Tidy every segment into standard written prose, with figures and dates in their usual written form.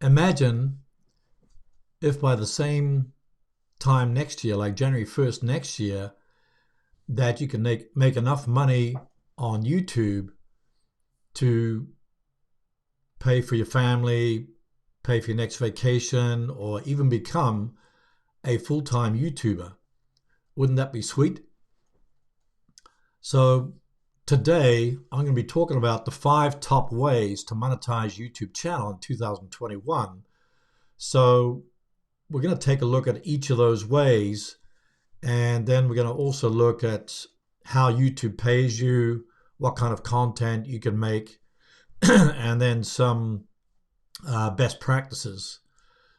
Imagine if by the same time next year, like January 1st next year, that you can make enough money on YouTube to pay for your family, pay for your next vacation, or even become a full-time YouTuber. Wouldn't that be sweet? So today I'm going to be talking about the 5 top ways to monetize YouTube channel in 2021. So we're going to take a look at each of those ways, and then we're going to also look at how YouTube pays you, what kind of content you can make, and then some best practices.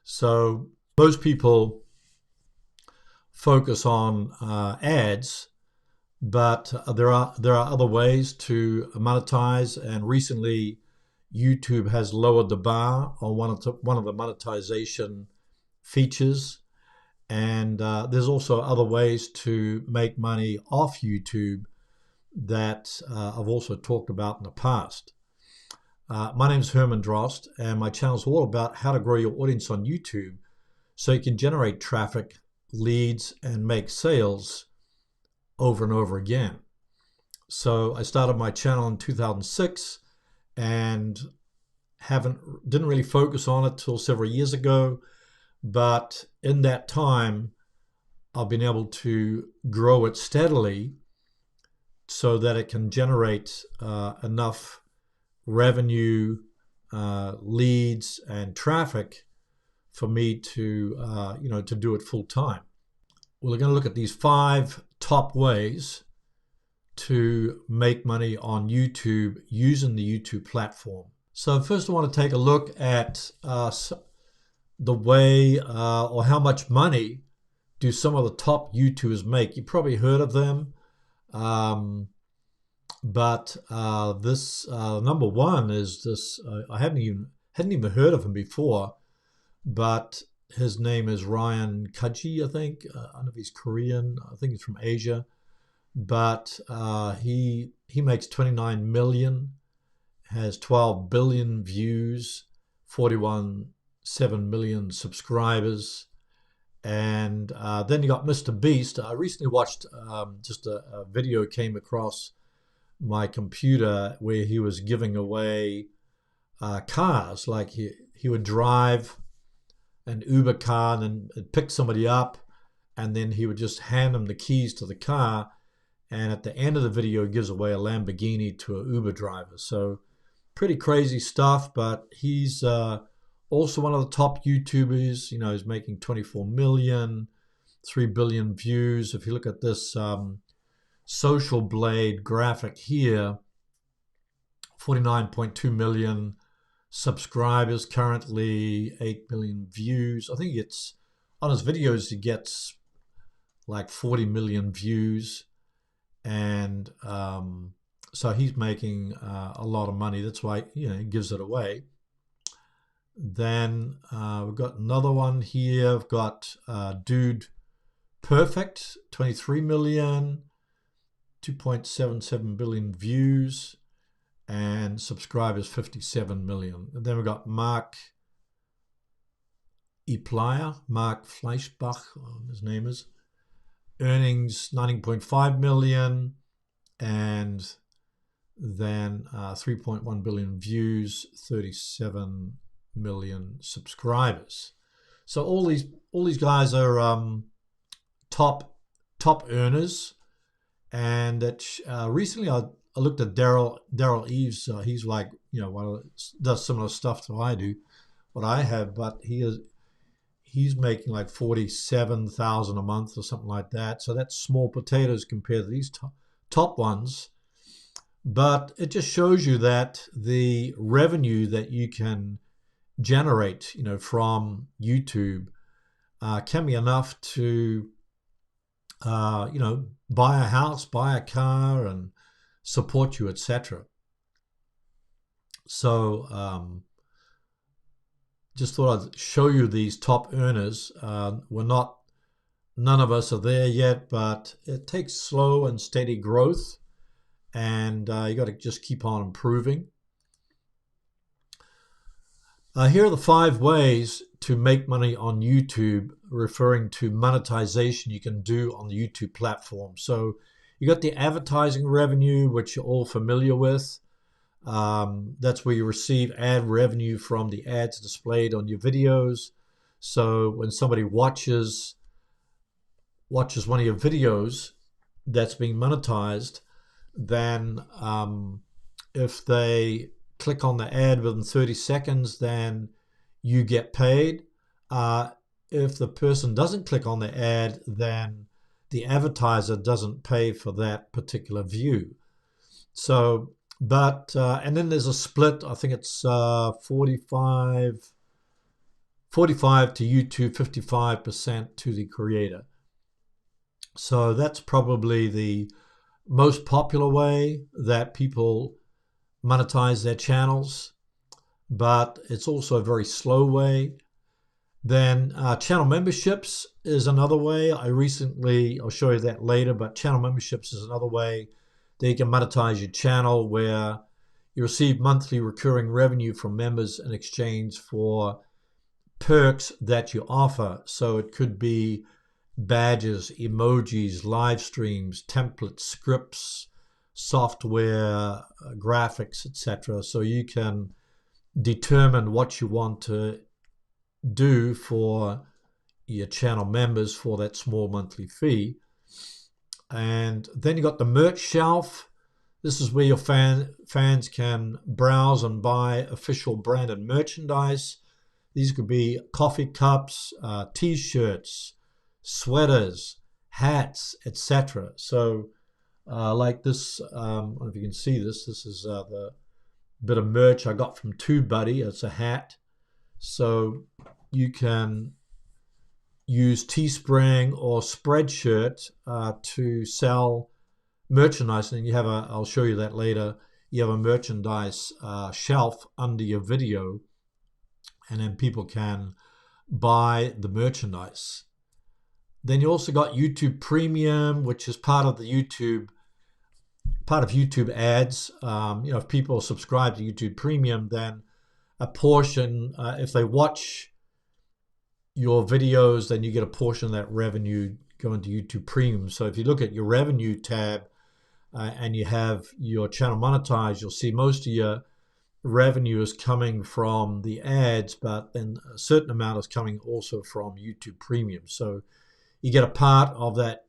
So most people focus on ads, but there are other ways to monetize. And recently, YouTube has lowered the bar on one of the monetization features. And there's also other ways to make money off YouTube that I've also talked about in the past. My name is Herman Drost, and my channel is all about how to grow your audience on YouTube so you can generate traffic, leads, and make sales over and over again. So I started my channel in 2006 and didn't really focus on it till several years ago. But in that time, I've been able to grow it steadily so that it can generate enough revenue, leads, and traffic for me to to do it full time. We're going to look at these 5 top ways to make money on YouTube using the YouTube platform. So first I want to take a look at the way or how much money do some of the top YouTubers make. You probably heard of them, but this number one is this. I hadn't even heard of him before, but his name is Ryan Kudji, I think. I don't know if he's Korean. I think he's from Asia, but he makes 29 million, has 12 billion views, 41.7 million subscribers. And then you got Mr. Beast. I recently watched just a video came across my computer where he was giving away cars. Like he would drive an Uber car and then pick somebody up, and then he would just hand them the keys to the car. And at the end of the video, he gives away a Lamborghini to an Uber driver. So pretty crazy stuff, but he's also one of the top YouTubers. You know, he's making 24 million, 3 billion views. If you look at this Social Blade graphic here, 49.2 million subscribers currently, 8 million views. I think it's on his videos he gets like 40 million views, and so he's making a lot of money. That's why he gives it away. Then we've got another one here. We've got Dude Perfect, 23 million, 2.77 billion views, and subscribers 57 million. And then we've got Mark Fleischbach, his name is, earnings 19.5 million, and then 3.1 billion views, 37 million subscribers. So all these guys are top earners. And recently I looked at Daryl Eves. He's like does similar stuff to I do, what I have, but he's making like 47,000 a month or something like that. So that's small potatoes compared to these top ones. But it just shows you that the revenue that you can generate, from YouTube can be enough to, buy a house, buy a car, and support you, etc. So just thought I'd show you these top earners. None of us are there yet, but it takes slow and steady growth, and you got to just keep on improving. Here are the 5 ways to make money on YouTube, referring to monetization you can do on the YouTube platform. So you got the advertising revenue, which you're all familiar with. That's where you receive ad revenue from the ads displayed on your videos. So when somebody watches one of your videos that's being monetized, then if they click on the ad within 30 seconds, then you get paid. If the person doesn't click on the ad, then the advertiser doesn't pay for that particular view. So, and then there's a split. I think it's 45 to YouTube, 55% to the creator. So that's probably the most popular way that people monetize their channels, but it's also a very slow way. Then channel memberships is another way. I'll show you that later, but channel memberships is another way that you can monetize your channel, where you receive monthly recurring revenue from members in exchange for perks that you offer. So it could be badges, emojis, live streams, templates, scripts, software, graphics, etc. So you can determine what you want to do for your channel members for that small monthly fee. And then you got the merch shelf. This is where your fans can browse and buy official branded merchandise. These could be coffee cups, t-shirts, sweaters, hats, etc. So like this, I don't know if you can see this. This is the bit of merch I got from TubeBuddy. It's a hat. So you can use Teespring or Spreadshirt to sell merchandise, and I'll show you that later. You have a merchandise shelf under your video, and then people can buy the merchandise. Then you also got YouTube Premium, which is part of YouTube ads. If people subscribe to YouTube Premium, then a portion, if they watch your videos, then you get a portion of that revenue going to YouTube Premium. So if you look at your revenue tab and you have your channel monetized, you'll see most of your revenue is coming from the ads, but then a certain amount is coming also from YouTube Premium. So you get a part of that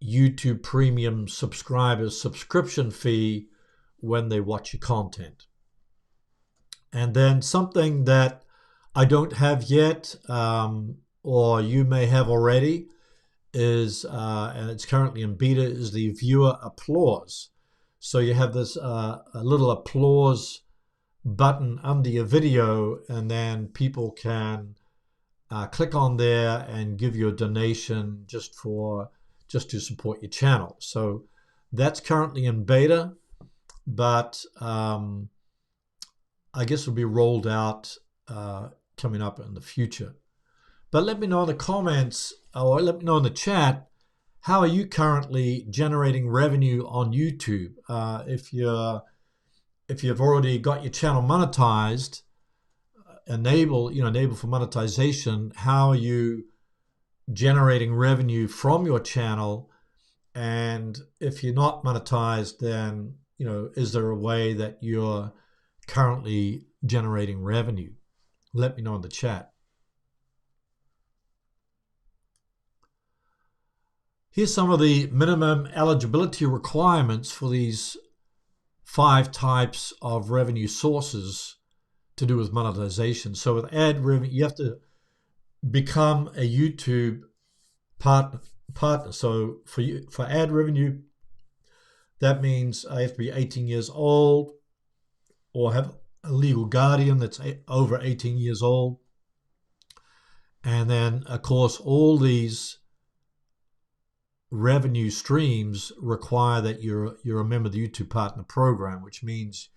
YouTube Premium subscribers subscription fee when they watch your content. And then something that I don't have yet, or you may have already, is, and it's currently in beta, is the viewer applause. So you have this a little applause button under your video, and then people can click on there and give you a donation just to support your channel. So that's currently in beta, but I guess it'll be rolled out coming up in the future. But let me know in the comments, or let me know in the chat, how are you currently generating revenue on YouTube? If you've already got your channel monetized, enable for monetization, how are you generating revenue from your channel? And if you're not monetized, then is there a way that you're currently generating revenue? Let me know in the chat. Here's some of the minimum eligibility requirements for these 5 types of revenue sources to do with monetization. So with ad revenue, you have to become a YouTube partner. So for ad revenue, that means I have to be 18 years old or have a legal guardian that's over 18 years old. And then, of course, all these revenue streams require that you're a member of the YouTube Partner Program, which means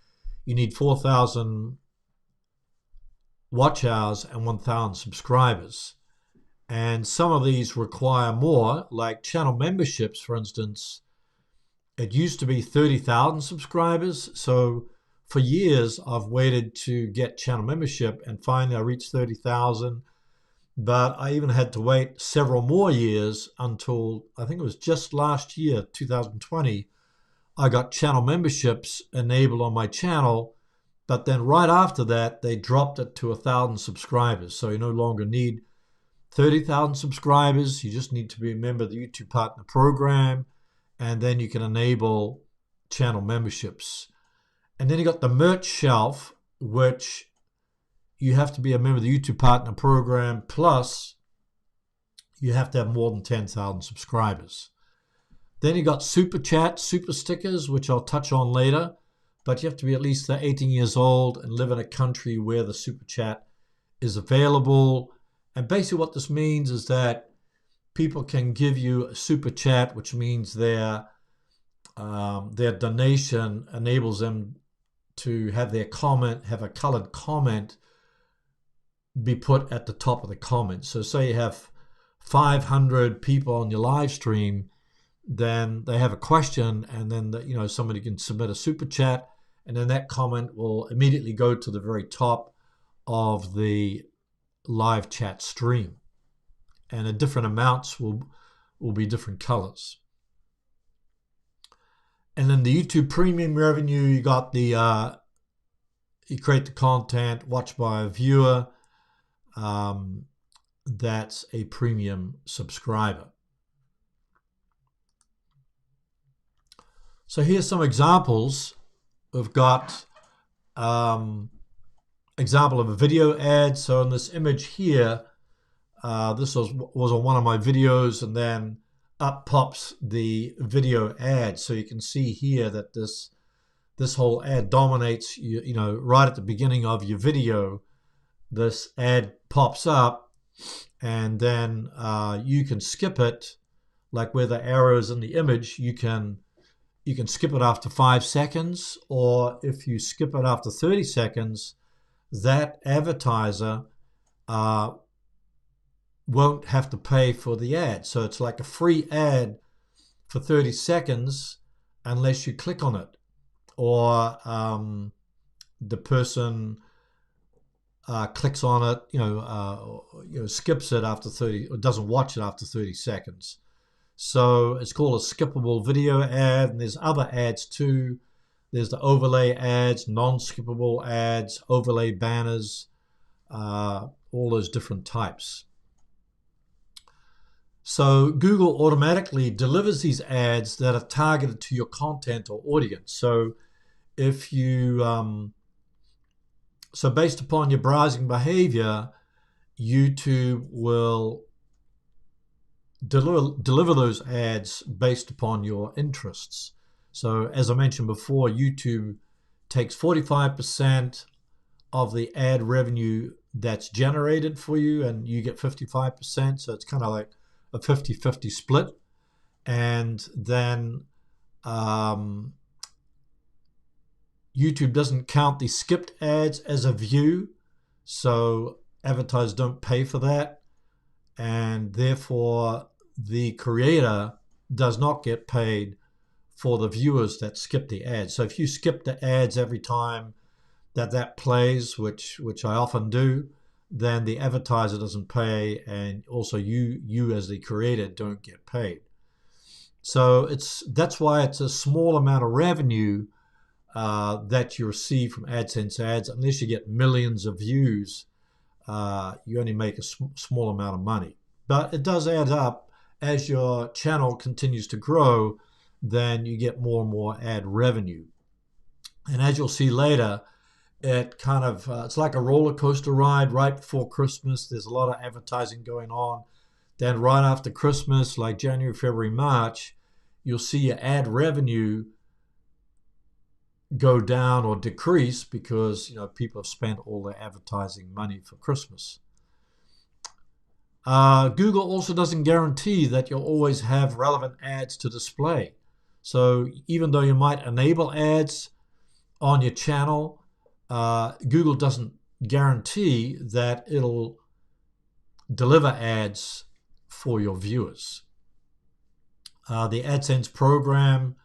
you need 4,000 watch hours and 1,000 subscribers. And some of these require more, like channel memberships, for instance. It used to be 30,000 subscribers. So for years, I've waited to get channel membership, and finally I reached 30,000. But I even had to wait several more years until I think it was just last year, 2020, I got channel memberships enabled on my channel. But then right after that, they dropped it to 1,000 subscribers. So you no longer need 30,000 subscribers. You just need to be a member of the YouTube Partner Program, and then you can enable channel memberships. And then you got the merch shelf, which you have to be a member of the YouTube Partner Program, plus you have to have more than 10,000 subscribers. Then you got Super Chat, Super Stickers, which I'll touch on later, but you have to be at least 18 years old and live in a country where the Super Chat is available. And basically what this means is that people can give you a Super Chat, which means their donation enables them to have their comment, have a colored comment be put at the top of the comments. So say you have 500 people on your live stream, then they have a question, and then somebody can submit a super chat, and then that comment will immediately go to the very top of the live chat stream, and the different amounts will be different colors. And then the YouTube Premium revenue, you got the you create the content, watched by a viewer. That's a premium subscriber. So here's some examples. We've got example of a video ad. So in this image here, this was on one of my videos, and then up pops the video ad. So you can see here that this whole ad dominates. Right at the beginning of your video, this ad pops up, and then you can skip it, like where the arrows in the image. You can skip it after 5 seconds, or if you skip it after 30 seconds, that advertiser won't have to pay for the ad. So it's like a free ad for 30 seconds unless you click on it, or the person clicks on it, skips it after 30, or doesn't watch it after 30 seconds. So it's called a skippable video ad, and there's other ads too. There's the overlay ads, non-skippable ads, overlay banners, all those different types. So Google automatically delivers these ads that are targeted to your content or audience. So if you, so based upon your browsing behavior, YouTube will deliver those ads based upon your interests. So as I mentioned before, YouTube takes 45% of the ad revenue that's generated for you, and you get 55%. So it's kind of like a 50-50 split. And then YouTube doesn't count the skipped ads as a view, so advertisers don't pay for that, and therefore the creator does not get paid for the viewers that skip the ads. So if you skip the ads every time that plays, which I often do, then the advertiser doesn't pay, and also you as the creator don't get paid. So that's why it's a small amount of revenue that you receive from AdSense ads. Unless you get millions of views, you only make a small amount of money. But it does add up. As your channel continues to grow, then you get more and more ad revenue. And as you'll see later, it kind of it's like a roller coaster ride. Right before Christmas, there's a lot of advertising going on. Then right after Christmas, like January, February, March, you'll see your ad revenue go down or decrease because people have spent all their advertising money for Christmas. Google also doesn't guarantee that you'll always have relevant ads to display. So even though you might enable ads on your channel, Google doesn't guarantee that it'll deliver ads for your viewers. The AdSense program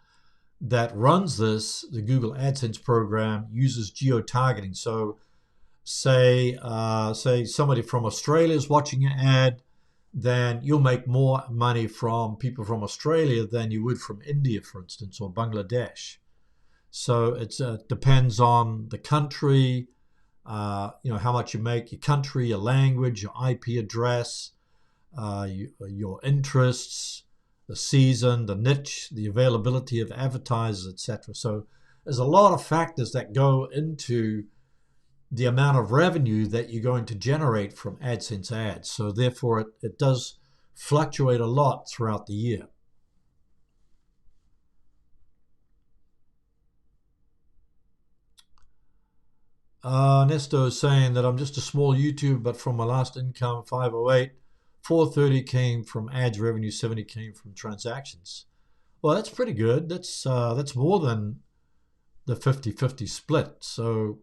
that runs this, the Google AdSense program, uses geo-targeting. So say somebody from Australia is watching your ad, then you'll make more money from people from Australia than you would from India, for instance, or Bangladesh. So it depends on the country, how much you make, your country, your language, your IP address, your interests, the season, the niche, the availability of advertisers, etc. So there's a lot of factors that go into the amount of revenue that you're going to generate from AdSense ads. So therefore, it does fluctuate a lot throughout the year. Nesto is saying that I'm just a small YouTuber, but from my last income, 508, 430 came from ads revenue, 70 came from transactions. Well, that's pretty good. That's more than the 50-50 split. So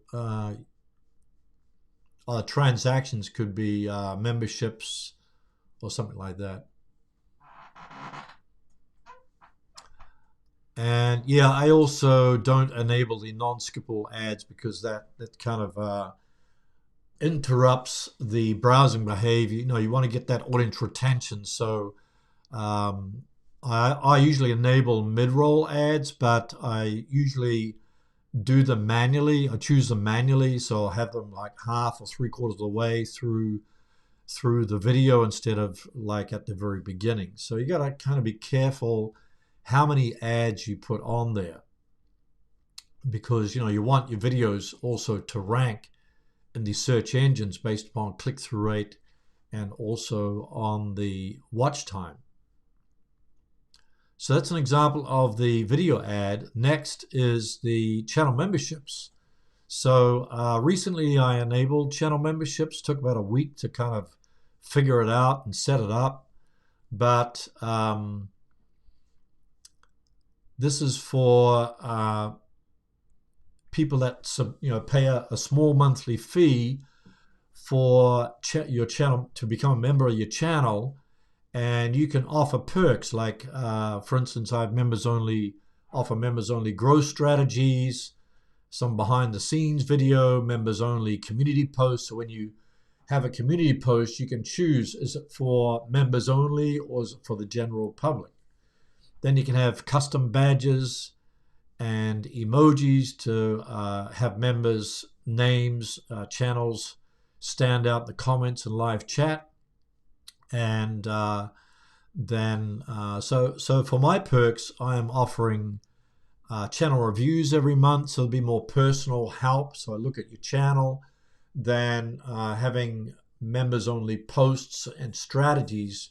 transactions could be memberships or something like that. And yeah, I also don't enable the non-skippable ads because that kind of interrupts the browsing behavior. You want to get that audience retention. So I usually enable mid-roll ads, but I usually do them manually. I choose them manually, so I'll have them like half or three-quarters of the way through the video instead of like at the very beginning. So you got to kind of be careful how many ads you put on there, because you want your videos also to rank in the search engines based upon click-through rate and also on the watch time. So that's an example of the video ad. Next is the channel memberships. So recently I enabled channel memberships. Took about a week to kind of figure it out and set it up. But this is for people that pay a small monthly fee for your channel to become a member of your channel. And you can offer perks like, for instance, I have offer members only growth strategies, some behind the scenes video, members only community posts. So when you have a community post, you can choose, is it for members only or is it for the general public? Then you can have custom badges and emojis to have members' names, channels stand out in the comments and live chat. And so for my perks, I am offering channel reviews every month, so it'll be more personal help. So I look at your channel, then having members only posts and strategies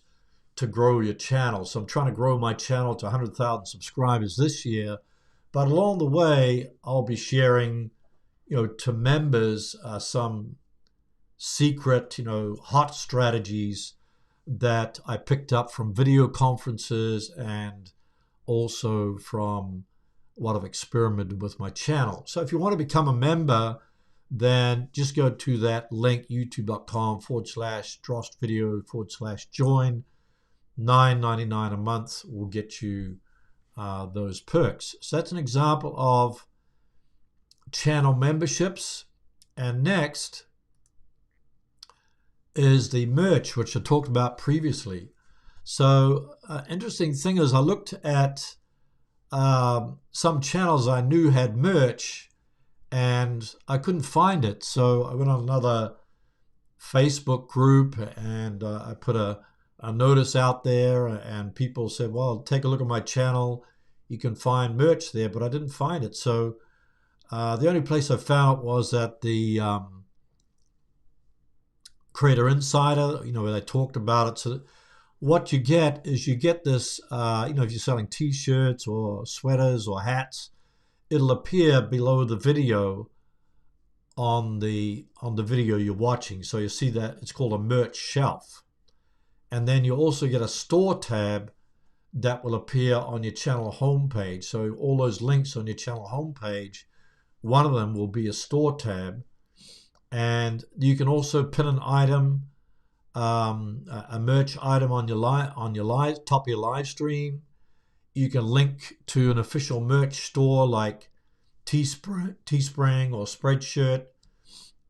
to grow your channel. So I'm trying to grow my channel to 100,000 subscribers this year, but along the way, I'll be sharing, to members some secret, hot strategies that I picked up from video conferences and also from what I've experimented with my channel. So if you want to become a member, then just go to that link, youtube.com/DrostVideo/join. $9.99 a month will get you those perks. So that's an example of channel memberships. And next is the merch, which I talked about previously. So interesting thing is I looked at some channels I knew had merch and I couldn't find it. So I went on another Facebook group and I put a notice out there, and people said, well, take a look at my channel. You can find merch there, but I didn't find it. So the only place I found it was at the Creator Insider, where they talked about it. So what you get is this, if you're selling t-shirts or sweaters or hats, it'll appear below the video on the video you're watching. So you see that it's called a merch shelf. And then you also get a store tab that will appear on your channel homepage. So all those links on your channel homepage, one of them will be a store tab. And you can also pin an item, a merch item on your top of your live stream. you can link to an official merch store like Teespring or Spreadshirt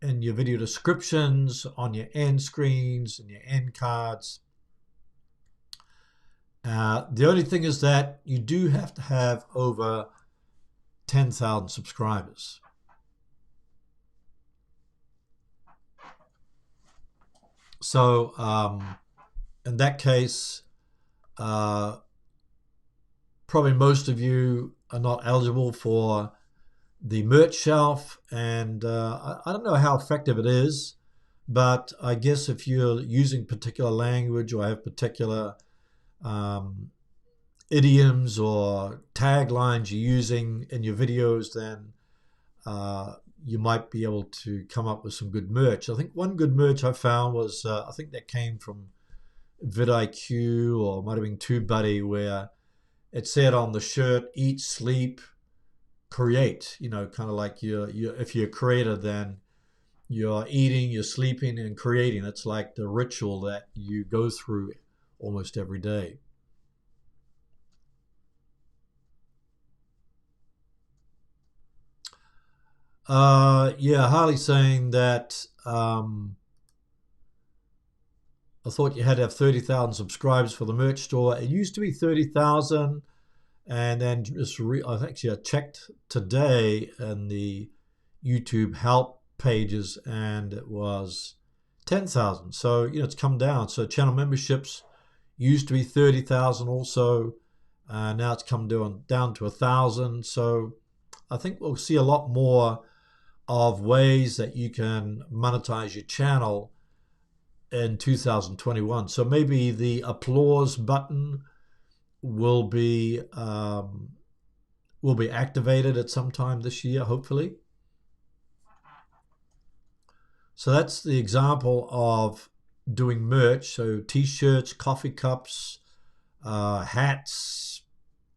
in your video descriptions, on your end screens and your end cards. The only thing is that you do have to have over 10,000 subscribers. So in that case, probably most of you are not eligible for the merch shelf, and I don't know how effective it is, but I guess if you're using particular language or have particular idioms or taglines you're using in your videos, then you might be able to come up with some good merch. I think one good merch I found was, I think that came from vidIQ or might have been TubeBuddy, where it said on the shirt, eat, sleep, create, you know, kind of like if you're a creator, then you're eating, you're sleeping, and creating. It's like the ritual that you go through almost every day. Yeah, Harley saying that I thought you had to have 30,000 subscribers for the merch store. It used to be 30,000, and then I checked today in the YouTube help pages, and it was 10,000. So it's come down. So channel memberships used to be 30,000 also. Now it's come down to 1,000. So I think we'll see a lot more of ways that you can monetize your channel in 2021. So maybe the applause button will be activated at some time this year, hopefully. So that's the example of doing merch. So t-shirts, coffee cups, hats,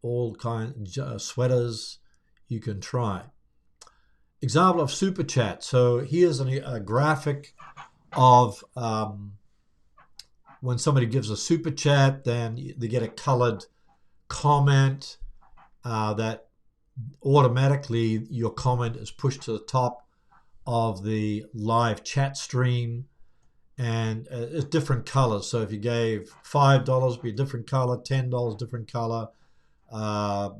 all kinds, sweaters you can try. Example of super chat. So here's a graphic of when somebody gives a super chat, then they get a colored comment that automatically your comment is pushed to the top of the live chat stream, and it's different colors. So if you gave $5, be a different color, $10, different color, $100,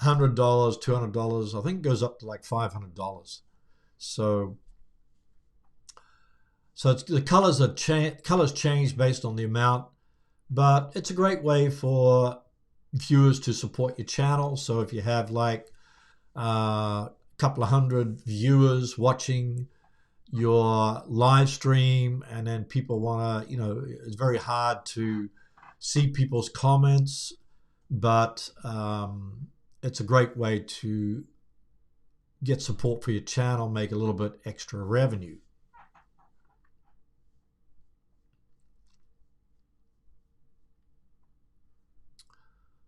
$200, I think it goes up to like $500. So it's, the colors change based on the amount, but it's a great way for viewers to support your channel. So if you have like a couple of hundred viewers watching your live stream, and then people want to, it's very hard to see people's comments, but it's a great way to get support for your channel, make a little bit extra revenue.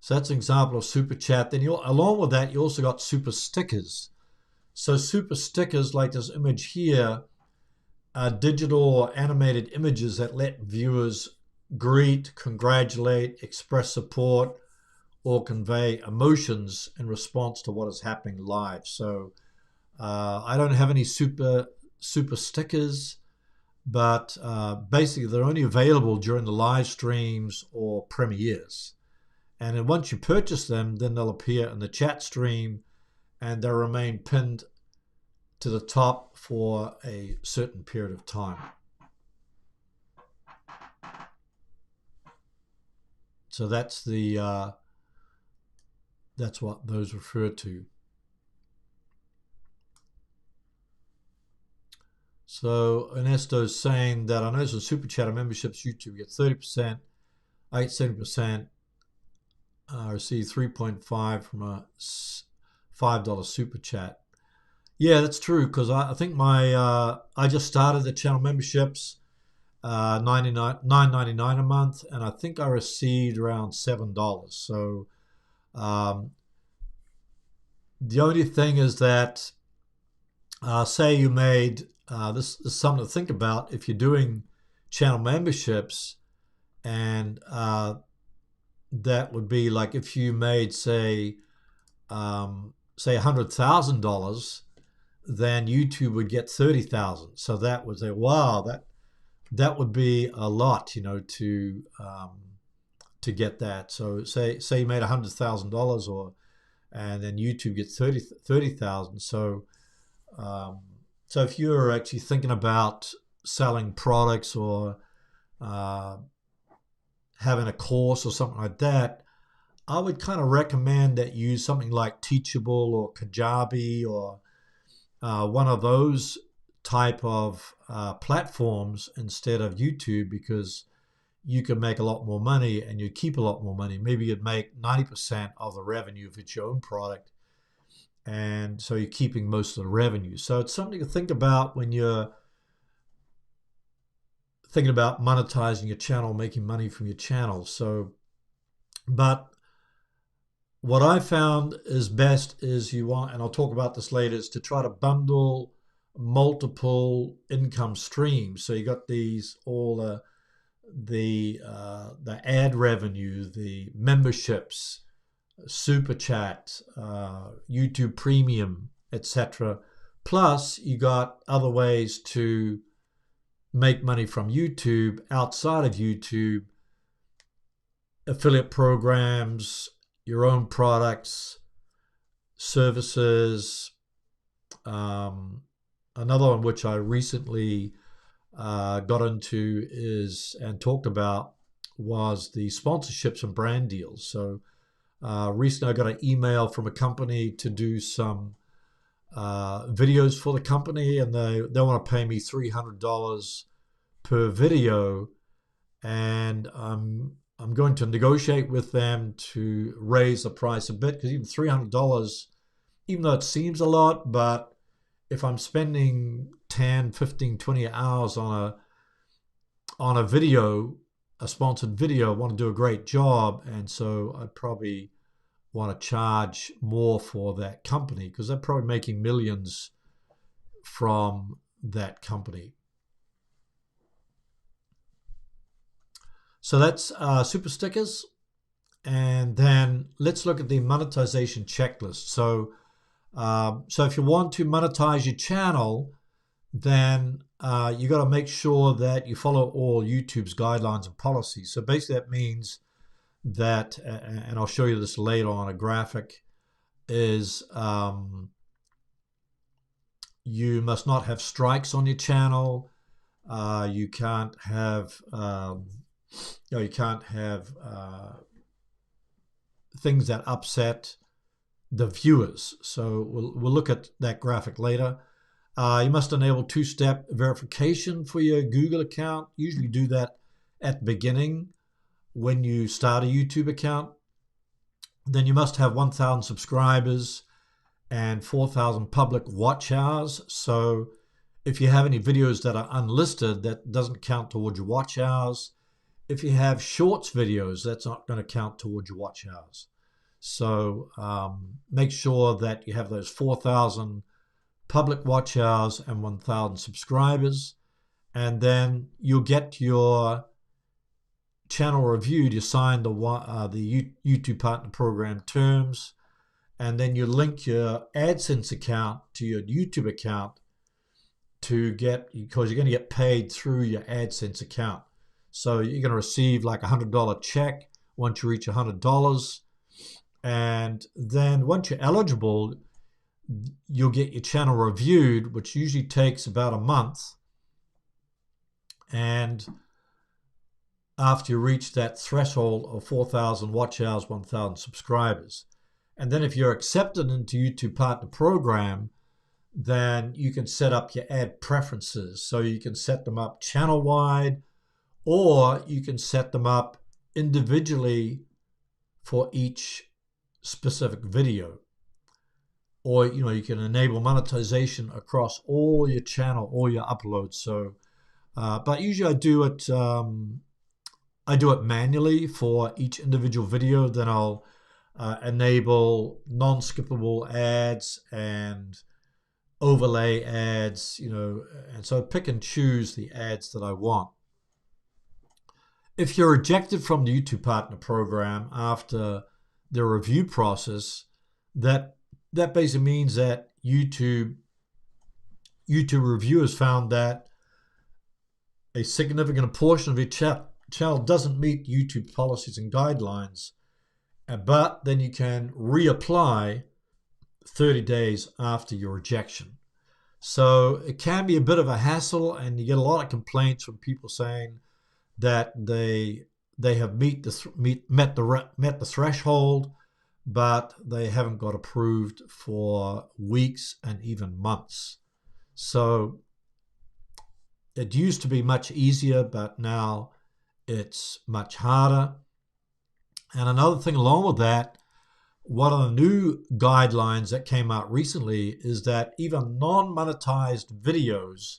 So that's an example of super chat. Then along with that, you also got super stickers. So super stickers, like this image here, are digital or animated images that let viewers greet, congratulate, express support, or convey emotions in response to what is happening live. So I don't have any super stickers, but basically they're only available during the live streams or premieres. And then once you purchase them, then they'll appear in the chat stream, and they'll remain pinned to the top for a certain period of time. So that's what those refer to. So Ernesto's saying that I know some super chat memberships, YouTube get 30%, I get 70%. I receive 3.5 from a $5 super chat. Yeah, that's true, because I think I just started the channel memberships, $9.99 a month, and I think I received around $7. So the only thing is that say you made this is something to think about if you're doing channel memberships, and that would be like if you made, say $100,000, then YouTube would get 30,000. So that would say, wow, that would be a lot, to get that. So say you made $100,000, and then YouTube gets 30,000. So if you're actually thinking about selling products or uh, having a course or something like that, I would kind of recommend that you use something like Teachable or Kajabi or one of those type of platforms instead of YouTube, because you can make a lot more money and you keep a lot more money. Maybe you'd make 90% of the revenue if it's your own product, and so you're keeping most of the revenue. So it's something to think about when you're thinking about monetizing your channel, making money from your channel. But what I found is best is you want, and I'll talk about this later, is to try to bundle multiple income streams. So you got all the ad revenue, the memberships, super chat, YouTube Premium, etc. Plus, you got other ways to make money from YouTube outside of YouTube: affiliate programs, your own products, services. Another one which I recently got into and talked about was the sponsorships and brand deals. So recently I got an email from a company to do some videos for the company, and they want to pay me $300 per video, and I'm going to negotiate with them to raise the price a bit, because even $300, even though it seems a lot, but if I'm spending 10, 15, 20 hours on a video, a sponsored video, I want to do a great job, and so I'd probably want to charge more for that company, because they're probably making millions from that company. So that's super stickers. And then let's look at the monetization checklist. So if you want to monetize your channel, then you got to make sure that you follow all YouTube's guidelines and policies. So basically that means that, and I'll show you this later on a graphic, is you must not have strikes on your channel. You can't have things that upset the viewers. So we'll look at that graphic later. You must enable two-step verification for your Google account. Usually do that at the beginning when you start a YouTube account. Then you must have 1,000 subscribers and 4,000 public watch hours. So if you have any videos that are unlisted, that doesn't count towards your watch hours. If you have shorts videos, that's not going to count towards your watch hours. So make sure that you have those 4,000 public watch hours and 1,000 subscribers, and then you'll get your channel reviewed. You sign the YouTube Partner Program terms, and then you link your AdSense account to your YouTube account because you're going to get paid through your AdSense account. So you're going to receive like $100 check once you reach $100. And then once you're eligible, you'll get your channel reviewed, which usually takes about a month. And after you reach that threshold of 4,000 watch hours, 1,000 subscribers. And then if you're accepted into YouTube Partner Program, then you can set up your ad preferences. So you can set them up channel-wide, or you can set them up individually for each specific video. Or you can enable monetization across all your channel, all your uploads. So, but usually I do it manually for each individual video. Then I'll enable non-skippable ads and overlay ads, and so I pick and choose the ads that I want. If you're rejected from the YouTube Partner Program after the review process, that basically means that YouTube reviewers found that a significant portion of your channel doesn't meet YouTube policies and guidelines, but then you can reapply 30 days after your rejection. So it can be a bit of a hassle, and you get a lot of complaints from people saying that they have met the threshold, but they haven't got approved for weeks and even months. So it used to be much easier, but now it's much harder. And another thing along with that, one of the new guidelines that came out recently is that even non-monetized videos,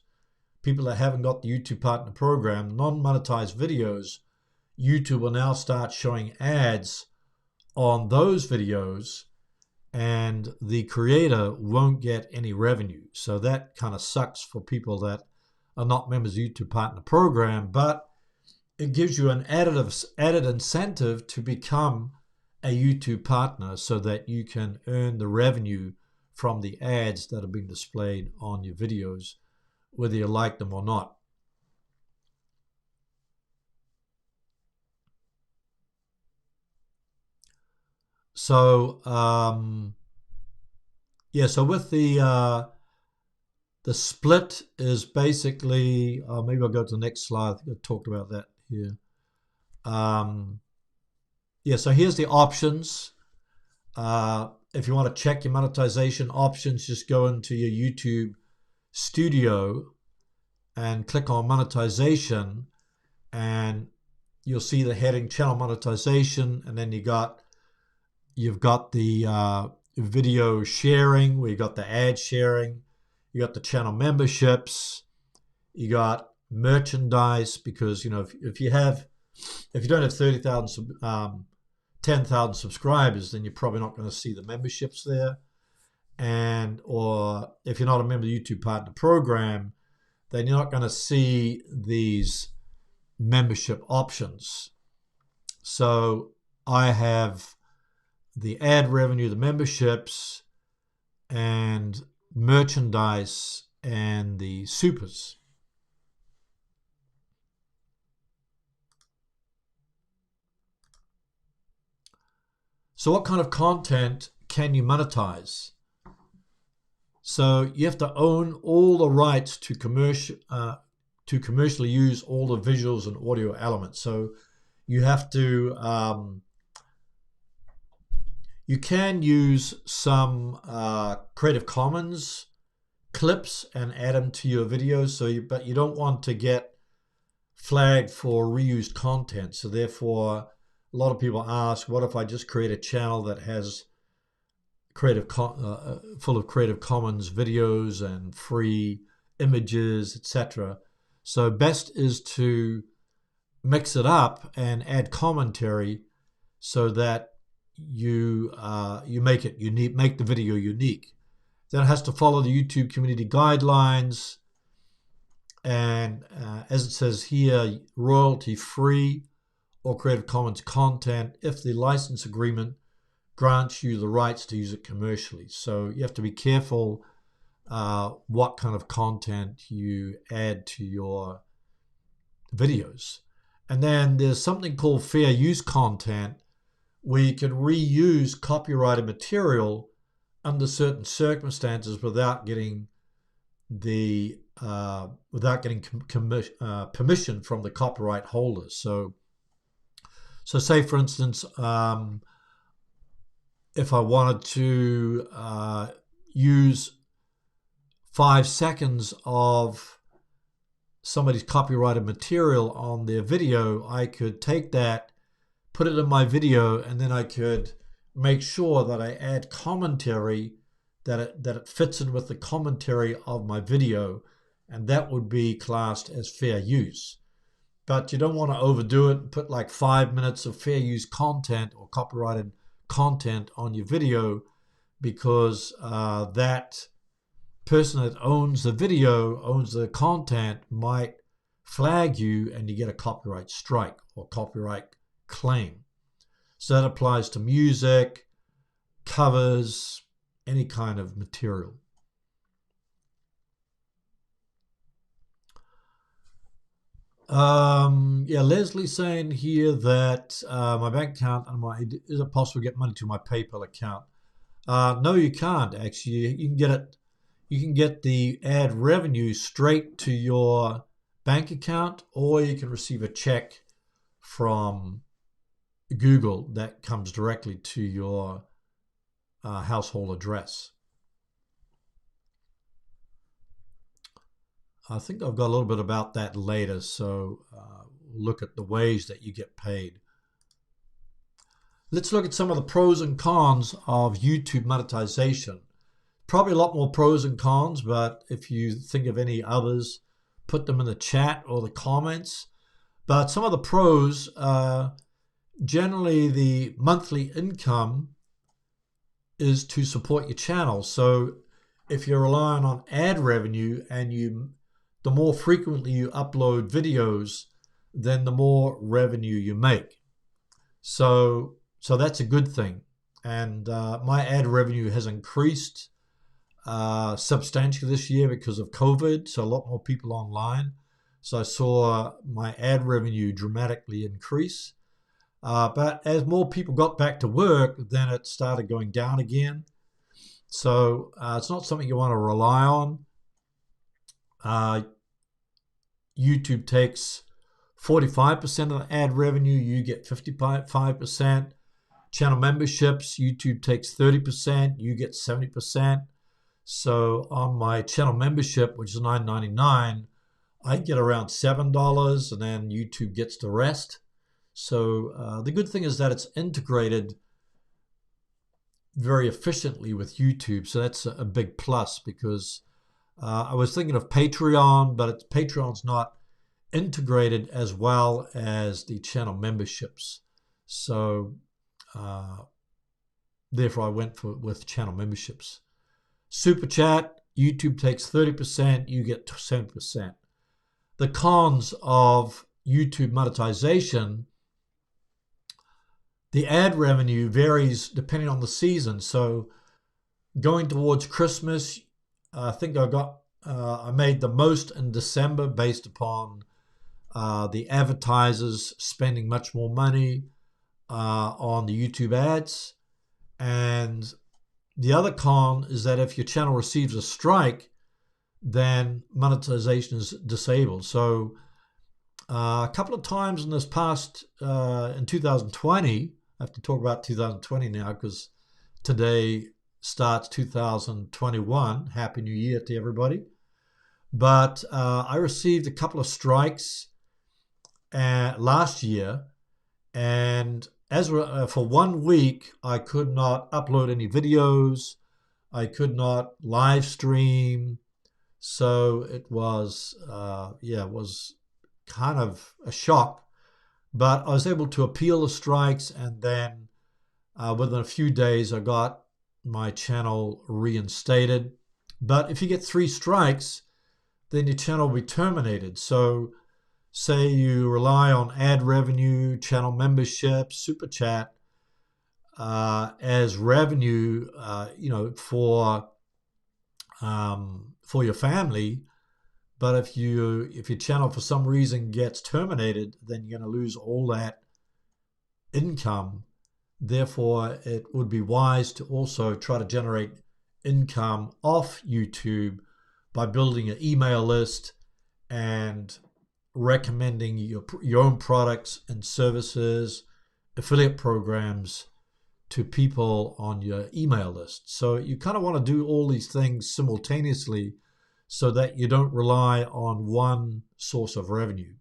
people that haven't got the YouTube Partner Program, non-monetized videos, YouTube will now start showing ads on those videos, and the creator won't get any revenue. So that kind of sucks for people that are not members of the YouTube Partner Program, but it gives you an added incentive to become a YouTube partner so that you can earn the revenue from the ads that are being displayed on your videos, whether you like them or not. So so with the split is basically, maybe I'll go to the next slide. I think I talked about that here. So here's the options. If you want to check your monetization options, just go into your YouTube studio and click on monetization, and you'll see the heading channel monetization, and then you've got the video sharing, where you got the ad sharing, you got the channel memberships, you got merchandise, because if you don't have 10,000 subscribers, then you're probably not going to see the memberships there. Or if you're not a member of the YouTube Partner Program, then you're not going to see these membership options. So I have the ad revenue, the memberships, and merchandise, and the supers. So what kind of content can you monetize? So you have to own all the rights to commercially use all the visuals and audio elements. So you have to you can use some Creative Commons clips and add them to your videos. But you don't want to get flagged for reused content. So therefore, a lot of people ask, what if I just create a channel that has full of Creative Commons videos and free images, etc. So best is to mix it up and add commentary so that you make it unique, make the video unique. Then it has to follow the YouTube community guidelines, and as it says here, royalty free or Creative Commons content if the license agreement grants you the rights to use it commercially. So you have to be careful what kind of content you add to your videos. And then there's something called fair use content, where you can reuse copyrighted material under certain circumstances without getting permission from the copyright holders. So say for instance, if I wanted to use 5 seconds of somebody's copyrighted material on their video, I could take that, put it in my video, and then I could make sure that I add commentary that it fits in with the commentary of my video, and that would be classed as fair use. But you don't want to overdo it and put like 5 minutes of fair use content or copyrighted content on your video, because that person that owns the video, owns the content, might flag you and you get a copyright strike or copyright claim. So that applies to music, covers, any kind of material. Yeah, Leslie's saying here that my bank account and is it possible to get money to my PayPal account? No, you can't actually. You can get it. You can get the ad revenue straight to your bank account, or you can receive a check from Google that comes directly to your household address. I think I've got a little bit about that later, so look at the ways that you get paid. Let's look at some of the pros and cons of YouTube monetization. Probably a lot more pros and cons, but if you think of any others, put them in the chat or the comments. But some of the pros, generally the monthly income is to support your channel. So if you're relying on ad revenue and the more frequently you upload videos, then the more revenue you make. So that's a good thing. And my ad revenue has increased substantially this year because of COVID. So a lot more people online. So I saw my ad revenue dramatically increase. But as more people got back to work, then it started going down again. So it's not something you want to rely on. YouTube takes 45% of the ad revenue, you get 55%. Channel memberships, YouTube takes 30%, you get 70%. So on my channel membership, which is $9.99, I get around $7, and then YouTube gets the rest. So the good thing is that it's integrated very efficiently with YouTube. So that's a big plus, because I was thinking of Patreon, but Patreon's not integrated as well as the channel memberships. So therefore I went with channel memberships. Super Chat, YouTube takes 30%, you get 7%. The cons of YouTube monetization: the ad revenue varies depending on the season. So going towards Christmas, I think I made the most in December based upon the advertisers spending much more money on the YouTube ads. And the other con is that if your channel receives a strike, then monetization is disabled. So a couple of times in this past, in 2020, I have to talk about 2020 now because today starts 2021. Happy New Year to everybody. But I received a couple of strikes last year, and for 1 week, I could not upload any videos. I could not live stream. So it was, it was kind of a shock. But I was able to appeal the strikes, and then within a few days, I got my channel reinstated. But if you get 3 strikes, then your channel will be terminated. So say you rely on ad revenue, channel membership, super chat as revenue, for your family. But if your channel for some reason gets terminated, then you're going to lose all that income. Therefore, it would be wise to also try to generate income off YouTube by building an email list and recommending your own products and services, affiliate programs to people on your email list. So you kind of want to do all these things simultaneously so that you don't rely on one source of revenue.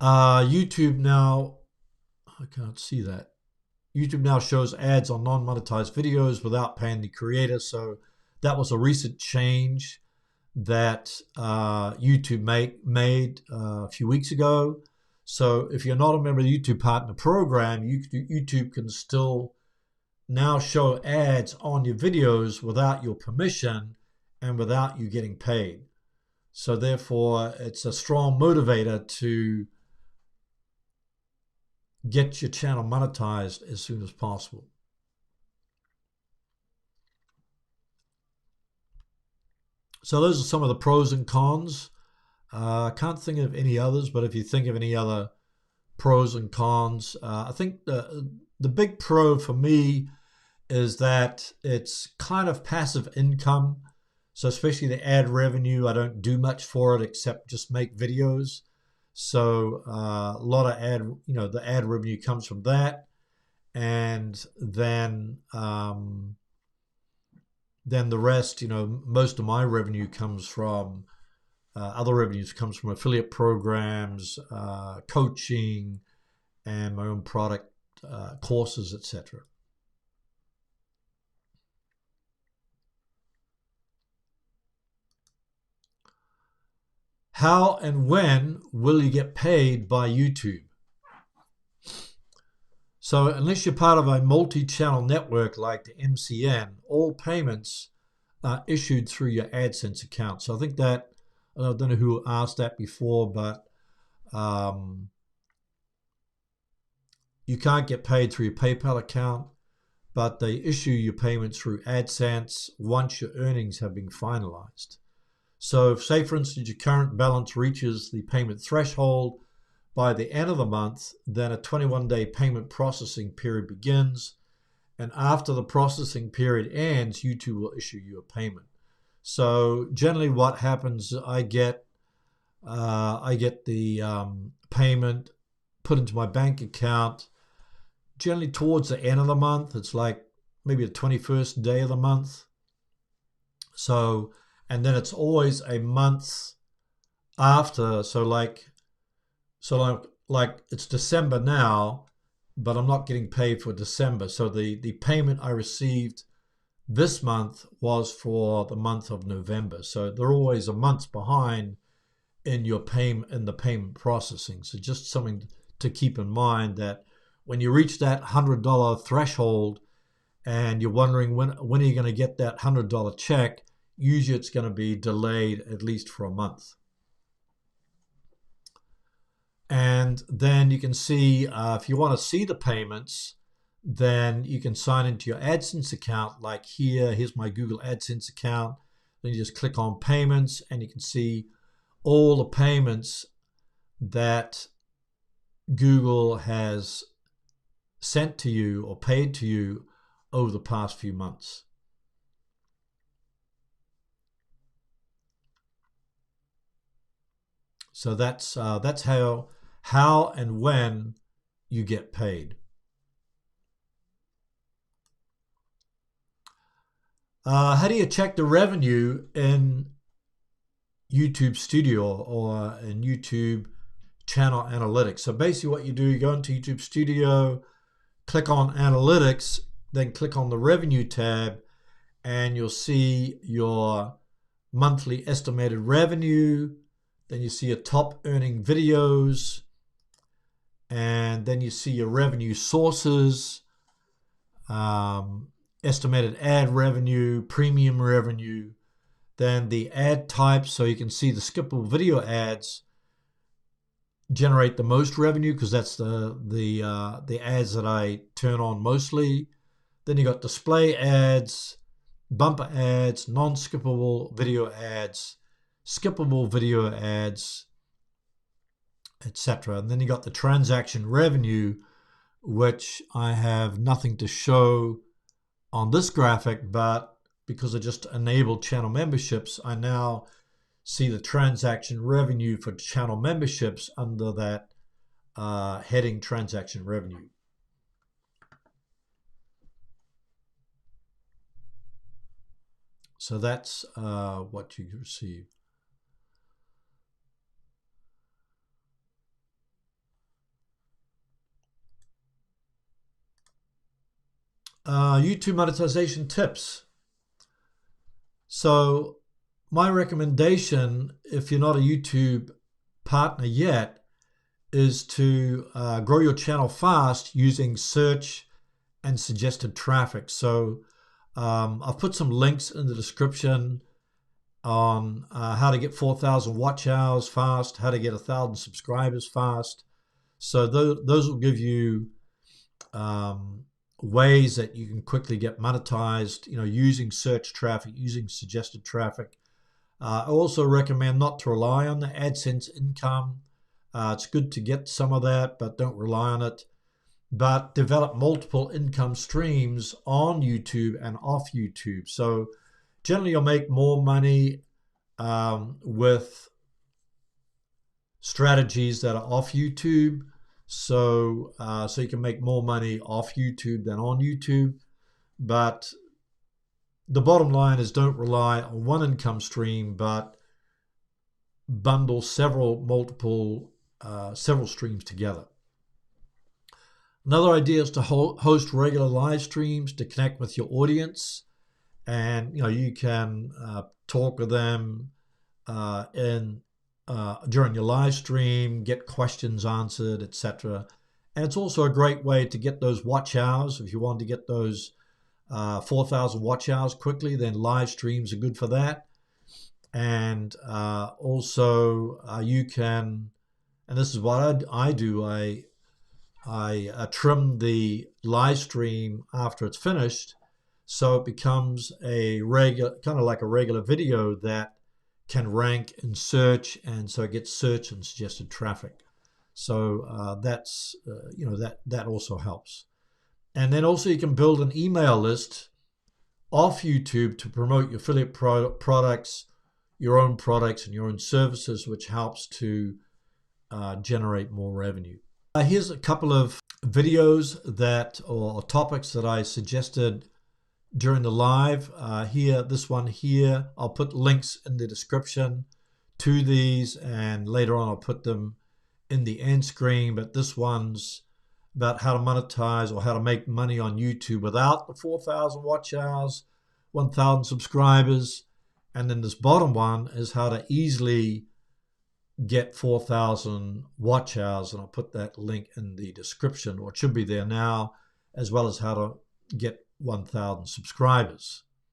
YouTube now, I can't see that. YouTube now shows ads on non-monetized videos without paying the creator. So that was a recent change that YouTube made a few weeks ago. So if you're not a member of the YouTube Partner Program, YouTube can still now show ads on your videos without your permission and without you getting paid. So therefore, it's a strong motivator to get your channel monetized as soon as possible. So those are some of the pros and cons. I can't think of any others, but if you think of any other pros and cons, I think the big pro for me is that it's kind of passive income. So especially the ad revenue, I don't do much for it except just make videos. So a lot of the ad revenue comes from that, and then the rest, most of my revenue comes from other revenues comes from affiliate programs, coaching, and my own product courses, etc. How and when will you get paid by YouTube? So unless you're part of a multi-channel network like the MCN, all payments are issued through your AdSense account. So I think that, I don't know who asked that before, but you can't get paid through your PayPal account, but they issue your payments through AdSense once your earnings have been finalized. So if, say, for instance, your current balance reaches the payment threshold by the end of the month, then a 21-day payment processing period begins. And after the processing period ends, YouTube will issue you a payment. So generally what happens, I get the payment put into my bank account generally towards the end of the month. It's like maybe the 21st day of the month. So, and then it's always a month after. So like it's December now, but I'm not getting paid for December. So the payment I received this month was for the month of November. So they're always a month behind in your the payment processing. So just something to keep in mind, that when you reach that $100 threshold and you're wondering when are you going to get that $100 check, usually it's going to be delayed at least for a month. And then you can see, if you want to see the payments, then you can sign into your AdSense account. Like here's my Google AdSense account. Then you just click on payments and you can see all the payments that Google has sent to you or paid to you over the past few months. So that's how and when you get paid. How do you check the revenue in YouTube Studio or in YouTube Channel Analytics? So basically what you do, you go into YouTube Studio, click on Analytics, then click on the Revenue tab, and you'll see your monthly estimated revenue. Then you see your top earning videos, and then you see your revenue sources, estimated ad revenue, premium revenue, then the ad types. So you can see the skippable video ads generate the most revenue because that's the ads that I turn on mostly. Then you got display ads, bumper ads, non-skippable video ads, skippable video ads, etc. And then you got the transaction revenue, which I have nothing to show on this graphic, but because I just enabled channel memberships, I now see the transaction revenue for channel memberships under that heading transaction revenue. So that's what you receive. YouTube monetization tips. So my recommendation, if you're not a YouTube partner yet, is to grow your channel fast using search and suggested traffic. So I've put some links in the description, on how to get 4,000 watch hours fast, how to get 1,000 subscribers fast. So those will give you ways that you can quickly get monetized, using search traffic, using suggested traffic. I also recommend not to rely on the AdSense income. It's good to get some of that, but don't rely on it. But develop multiple income streams on YouTube and off YouTube. So generally you'll make more money with strategies that are off YouTube. So you can make more money off YouTube than on YouTube. But the bottom line is, don't rely on one income stream, but bundle several streams together. Another idea is to host regular live streams to connect with your audience, and you can talk with them during your live stream, get questions answered, etc. And it's also a great way to get those watch hours. If you want to get those 4,000 watch hours quickly, then live streams are good for that. And also you can, and this is what I do, I trim the live stream after it's finished, so it becomes a regular, kind of like a regular video that can rank in search, and so it gets search and suggested traffic. So that's that also helps. And then also you can build an email list off YouTube to promote your affiliate products, your own products and your own services, which helps to generate more revenue. Here's a couple of videos or topics that I suggested during the live. This one here, I'll put links in the description to these, and later on I'll put them in the end screen. But this one's about how to monetize or how to make money on YouTube without the 4,000 watch hours, 1,000 subscribers. And then this bottom one is how to easily get 4,000 watch hours, and I'll put that link in the description, or it should be there now, as well as how to get 1,000 subscribers.